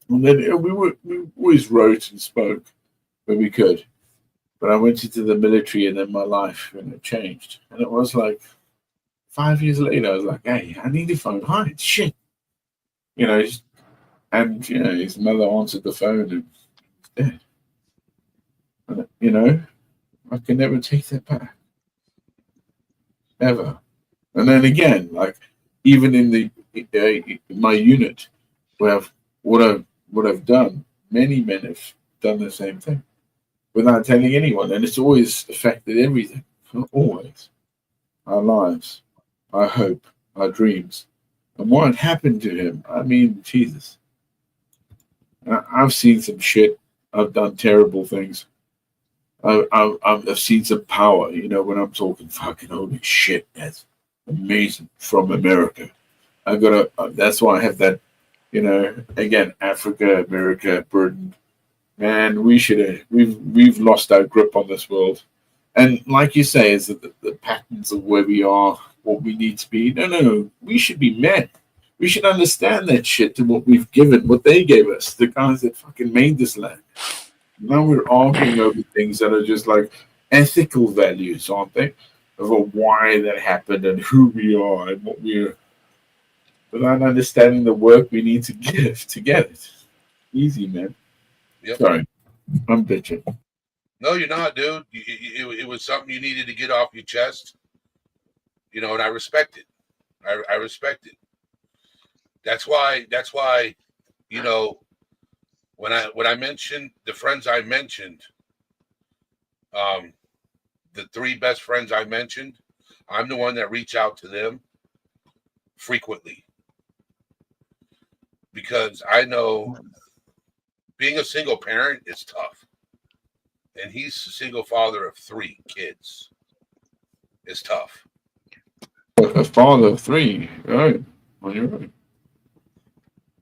And then we always wrote and spoke when we could. But I went into the military and then my life changed. And it was like 5 years later, I was like, hey, I need to phone Heinz. Shit. You know, and his mother answered the phone and he's dead. And, I can never take that back. Ever. And then again, like even in the my unit, where what I've done, many men have done the same thing without telling anyone, and it's always affected everything. Always, our lives, our hope, our dreams, and what happened to him. I mean, Jesus, I've seen some shit. I've done terrible things. I've seen some power. When I'm talking fucking holy shit, that's amazing from America. I gotta. That's why I have that. Again, Africa, America, burden. Man, we should have. We've lost our grip on this world, and like you say, is that the patterns of where we are, what we need to be. No. We should be men. We should understand that shit to what we've given, what they gave us, the guys that fucking made this land. Now we're arguing over things that are just like ethical values, aren't they? Of why that happened and who we are and what we're, without understanding the work we need to give to get it. Easy, man. Yep. Sorry, I'm bitching. No, you're not, dude. It was something you needed to get off your chest. And I respect it. I respect it. That's why. When I mentioned the friends I mentioned, the three best friends I mentioned, I'm the one that reach out to them frequently because I know being a single parent is tough, and he's a single father of 3 kids. It's tough. A father of 3, right? On your right.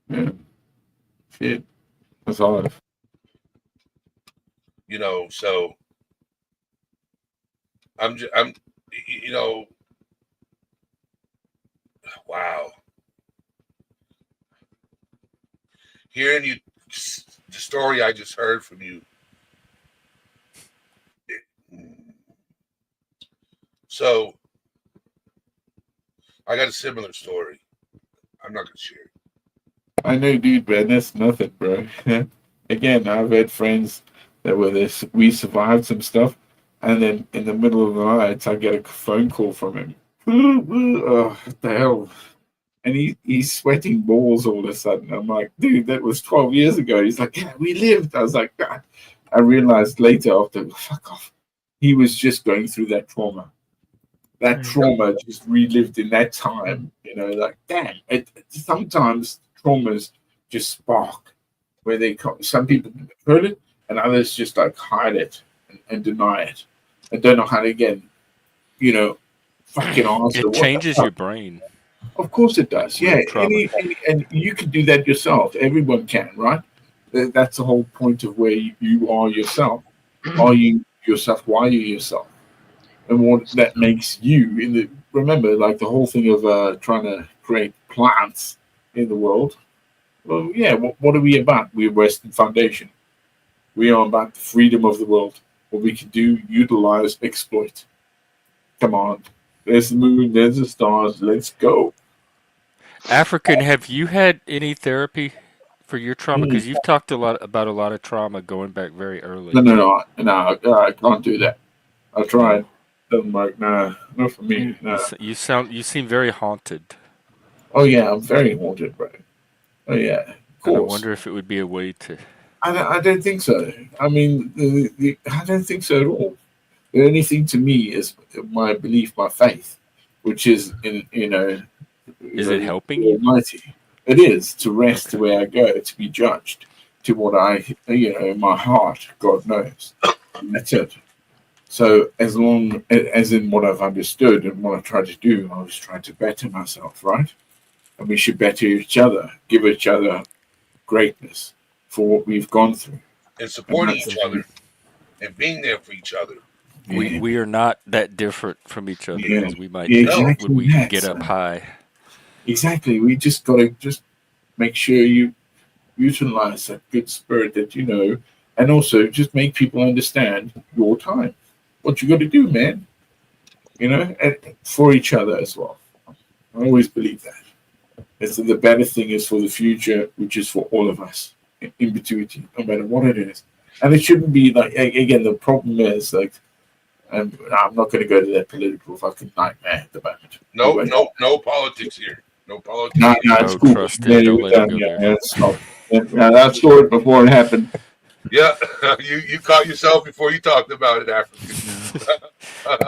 Yeah. Shit. That's hard. So I'm wow. Hearing you, the story I just heard from you. So I got a similar story. I'm not gonna share it. I know, dude, man. That's nothing, bro. Again, I've had friends that were this. We survived some stuff, and then in the middle of the night, I get a phone call from him, Oh, what the hell? And he's sweating balls all of a sudden. I'm like, dude, that was 12 years ago. He's like, yeah, we lived. I was like, God. I realized later after, fuck off. He was just going through that trauma. That trauma just relived in that time. You know, like, damn. Sometimes traumas just spark where they come. Some people hurt it and others just like hide it and deny it and don't know how to, again, you know, fucking answer. It what the changes fuck. your brain. Of course it does. Real Yeah, trauma. and you can do that yourself. Everyone can, right? That's the whole point of where you are yourself. Are you yourself? Why are you yourself? And what that makes you in the remember, like the whole thing of trying to create plants in the world. Well, yeah. What are we about? We're Western Foundation. We are about the freedom of the world. What we can do, utilize, exploit. Come on. There's the moon. There's the stars. Let's go. African, have you had any therapy for your trauma? Mm. Because you've talked a lot about a lot of trauma going back very early. No. I can't do that. I tried. No. Doesn't work. Nah, not for me. Nah. You seem very haunted. Oh yeah, I'm very haunted, bro. Oh yeah, of And I course. wonder if it would be a way to. I don't think so. I mean, I don't think so at all. The only thing to me is my belief, my faith, which is in Is it helping the you? Almighty. It is to rest Okay. where I go, to be judged, to what I in my heart, God knows. And that's it. So as long as in what I've understood and what I try to do, I was trying to better myself, right? And we should better each other, give each other greatness for what we've gone through. And supporting that's each the other and being there for each other. We are not that different from each other Yeah. as we might Yeah, think exactly when we that, get up sir. high. Exactly. We just got to just make sure you utilize that good spirit that you know, and also just make people understand your time. What you got to do, man. You know, and for each other as well. I always believe that. It's the better thing is for the future, which is for all of us in between, no matter what it is. And it shouldn't be like again. The problem is like, and I'm not going to go to that political fucking nightmare at the moment. No politics here. No politics. No, it's No, cool. trust Yeah, it. Don't we're let it done. go Yeah, there. stop. Yeah, I saw it before it happened. Yeah, you caught yourself before you talked about it, African.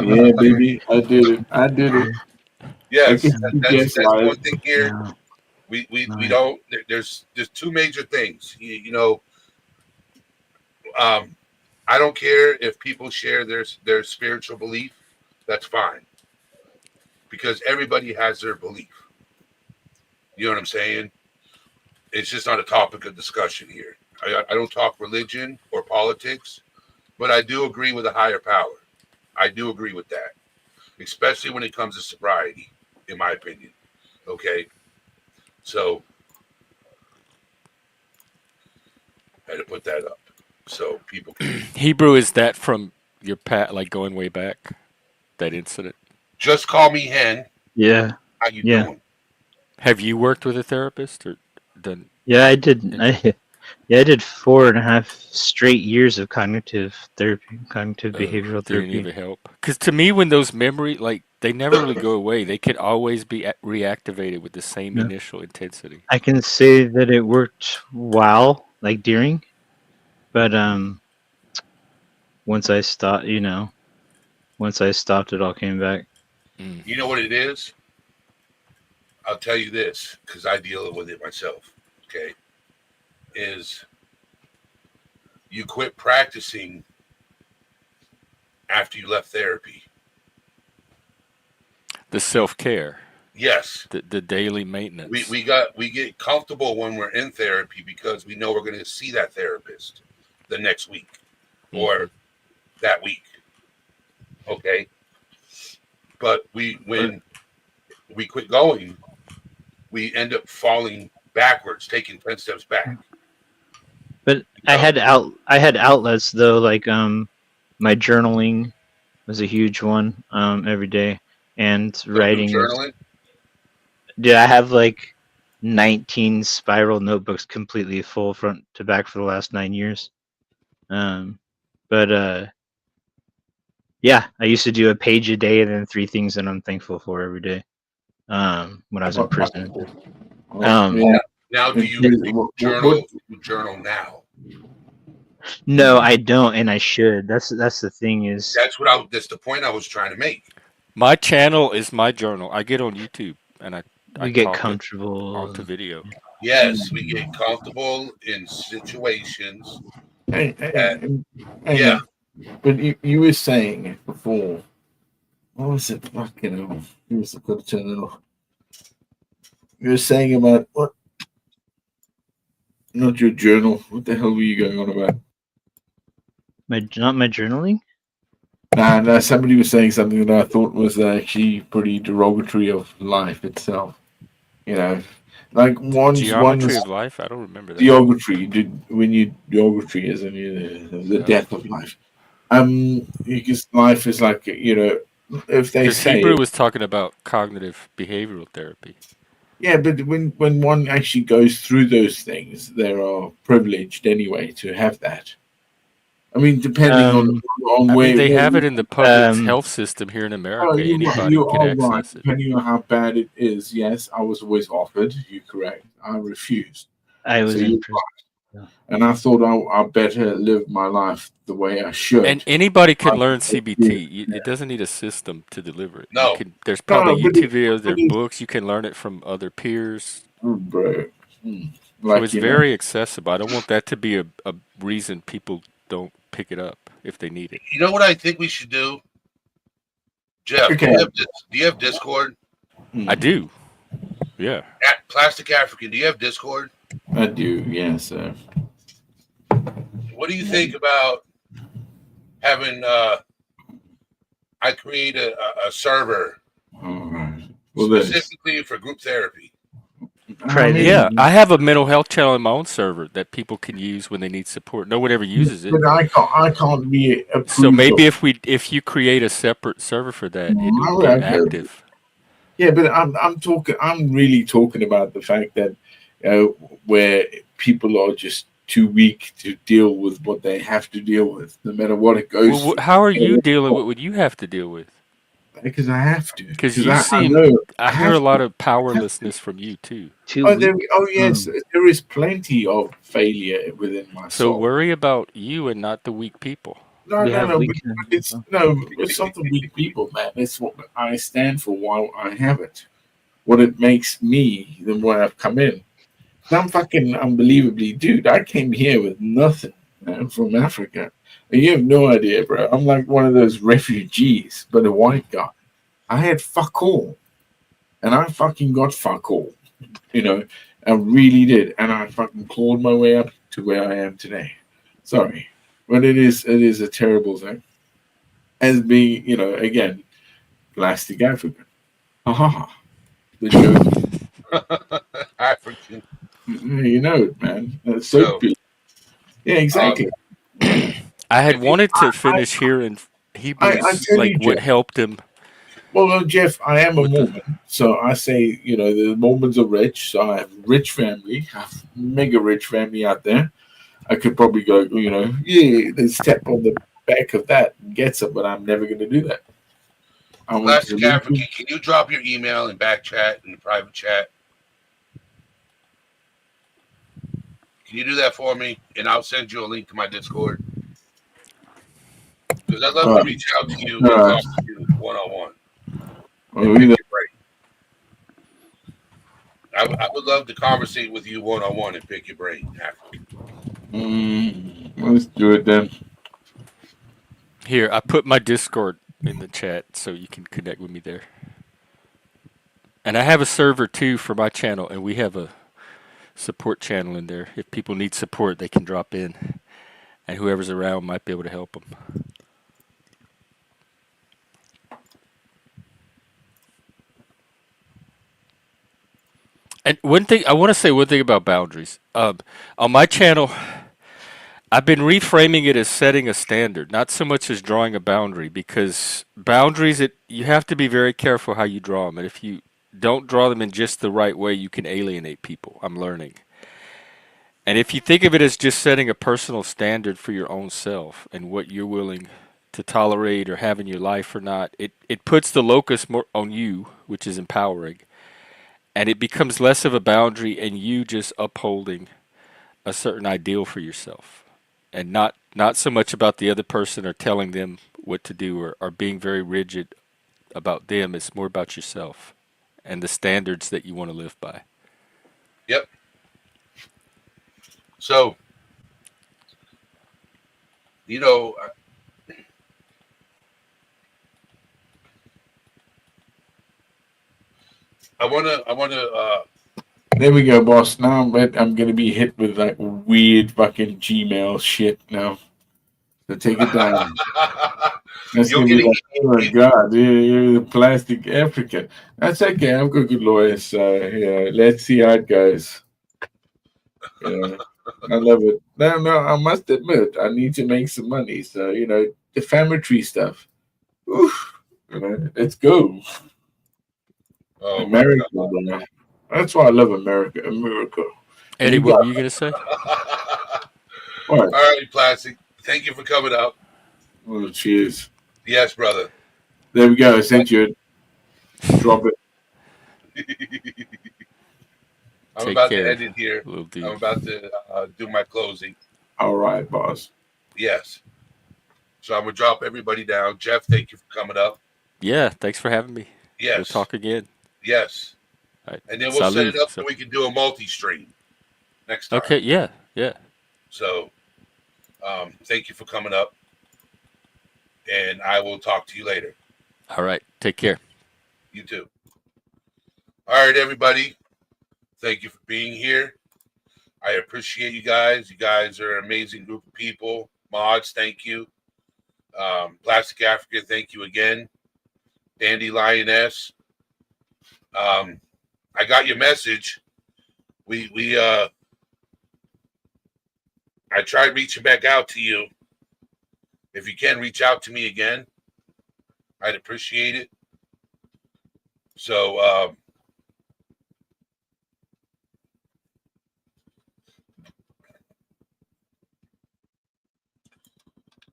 Yeah, baby, I did it. I did it. I Yes, guess you that's guess live. one thing here. No, We don't. There's two major things. I don't care if people share their spiritual belief. That's fine, because everybody has their belief. You know what I'm saying? It's just not a topic of discussion here. I don't talk religion or politics, but I do agree with a higher power. I do agree with that, especially when it comes to sobriety, in my opinion. Okay, so I had to put that up so people can Hebrew, is that from your like going way back? That incident? just call me Hen. Yeah, How you Yeah. doing? Have you worked with a therapist or done? yeah, I did. I did 4.5 straight years of cognitive therapy, cognitive behavioral Didn't therapy. even help. Because to me, when those memories, like, they never really go away. They could always be reactivated with the same Yeah. initial intensity. I can say that it worked while, like during, but once I stopped, it all came back. You know what it is? I'll tell you this because I deal with it myself. Okay, is you quit practicing after you left therapy. The self-care, Yes, the daily maintenance. we get comfortable when we're in therapy because we know we're going to see that therapist the next week or that week. Okay, but when we quit going, we end up falling backwards, taking 10 steps back. But I had outlets though, like my journaling was a huge one every day, and writing. Journaling. Dude, I have like 19 spiral notebooks completely full front to back for the last 9 years. But Yeah, I used to do a page a day and then 3 things that I'm thankful for every day. When I was in prison. Yeah. Now, do you journal now? No, I don't, and I should. That's the thing is. That's the point I was trying to make. My channel is my journal. I get on YouTube and I We get talk it comfortable. onto video. Yes, we get comfortable in situations. Hey, Yeah. But you were saying it before. What was it? Fucking hell. Here's the good turn it off. You were saying about what? Not your journal. What the hell were you going on about? Not my journaling. Nah, somebody was saying something that I thought was actually pretty derogatory of life itself. You know, like Geometry of life? I don't remember that. geography. Geography is the death of life. Because life is like, you know, if they Because say Hebrew was talking about cognitive behavioral therapy. yeah, but when one actually goes through those things, they are privileged anyway to have that. I mean, depending on I where mean, they have it in the public um, health system here in America. Oh, Anybody you can are right. access it. Depending on how bad it is, yes, I was always offered. You're correct. I refused. I was So in you're prison. right. And I thought I better live my life the way I should. And anybody can I- learn CBT. It doesn't need a system to deliver it. No. There's probably but YouTube videos, there but are books. You can learn it from other peers. Bro. So it's you know, very accessible. I don't want that to be a reason people don't pick it up if they need it. You know what I think we should do? Jeff, Okay. do you have Discord? I do. Yeah. Plastic African, do you have Discord? I do, yes. What do you think about having I create a server All right. Well, then, specifically for group therapy? Private. Yeah, I have a mental health channel in my own server that people can use when they need support. No one ever uses it. But I can't be approved. So maybe if you create a separate server for that, it will be active. Yeah, but I'm really talking about the fact that where people are just too weak to deal with what they have to deal with, no matter what it goes. Well, how are you dealing with what you have to deal with? Because I have to. Because you I seem, know I hear a lot of powerlessness from you too. Yes, there is plenty of failure within my So soul. worry about you and not the weak people. No, We no, have no. weak- It's not the weak people, man. It's what I stand for. Why I have it, what it makes me, than what I've come in. I'm fucking unbelievably, dude. I came here with nothing, man, from Africa. And you have no idea, bro. I'm like one of those refugees, but a white guy. I had fuck all, and I fucking got fuck all. You know, I really did, and I fucking clawed my way up to where I am today. Sorry. But it is a terrible thing. As being, you know, again, plastic African. Ha ha ha. The joke. African. You know it, man. That's so good. Yeah, exactly. I had wanted to finish here in Hebrews, tell like you, what Jeff. helped him. Well, Jeff, I am a Mormon, so I say, you know, the Mormons are rich, so I have rich family, I have mega rich family out there. I could probably go, you know, yeah, let's tap on the back of that and get some, but I'm never going to do that. I want Plastic to African, can you drop your email in back chat, in the private chat? Can you do that for me? And I'll send you a link to my Discord. Because I'd love to reach out to you and talk to you one-on-one. I would love to conversate with you one-on-one and pick your brain. Let's do it then. Here, I put my Discord in the chat so you can connect with me there. And I have a server too for my channel, and we have a support channel in there. If people need support, they can drop in, and whoever's around might be able to help them. And one thing, I want to say one thing about boundaries. On my channel, I've been reframing it as setting a standard, not so much as drawing a boundary, because boundaries, you have to be very careful how you draw them. And if you don't draw them in just the right way, you can alienate people. I'm learning. And if you think of it as just setting a personal standard for your own self and what you're willing to tolerate or have in your life or not. It puts the locus more on you, which is empowering, and it becomes less of a boundary and you just upholding a certain ideal for yourself, and not so much about the other person or telling them what to do or being very rigid about them. It's more about yourself and the standards that you want to live by. Yep. So, you know, I wanna. There we go, boss. Now I'm gonna be hit with like weird fucking Gmail shit now. So take it down. That's You'll gonna get be it. like, oh my god, you're the plastic African. That's okay. I've got good lawyers, so yeah. Let's see how it goes. Yeah, I love it. No, I must admit, I need to make some money. So defamatory stuff. Oof, let's go. Oh my America, bro. That's why I love America. America. Eddie, You what got were you gonna say? what? All right, Plastic. Thank you for coming up. Oh, cheers. Yes, brother. There we go. I sent you it. Drop it. I'm Take about to care, end it here. little I'm dude. about to do my closing. All right, boss. Yes. So I'm gonna drop everybody down. Jeff, thank you for coming up. Yeah, thanks for having me. Yes. We'll talk again. Yes. All right. And then we'll set it Salud. up so we can do a multi-stream next time. Okay, yeah. So thank you for coming up. And I will talk to you later. All right. Take care. You too. All right, everybody. Thank you for being here. I appreciate you guys. You guys are an amazing group of people. Mods, thank you. Plastic Africa, thank you again. Dandy Lioness. I got your message. I tried reaching back out to you. If you can reach out to me again, I'd appreciate it. So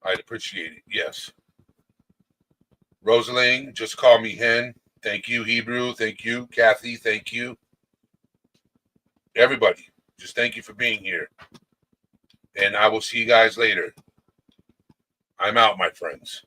I'd appreciate it. Yes. Rosaline, just call me Hen. Thank you, Hebrew. Thank you, Kathy. Thank you. Everybody, just thank you for being here. And I will see you guys later. I'm out, my friends.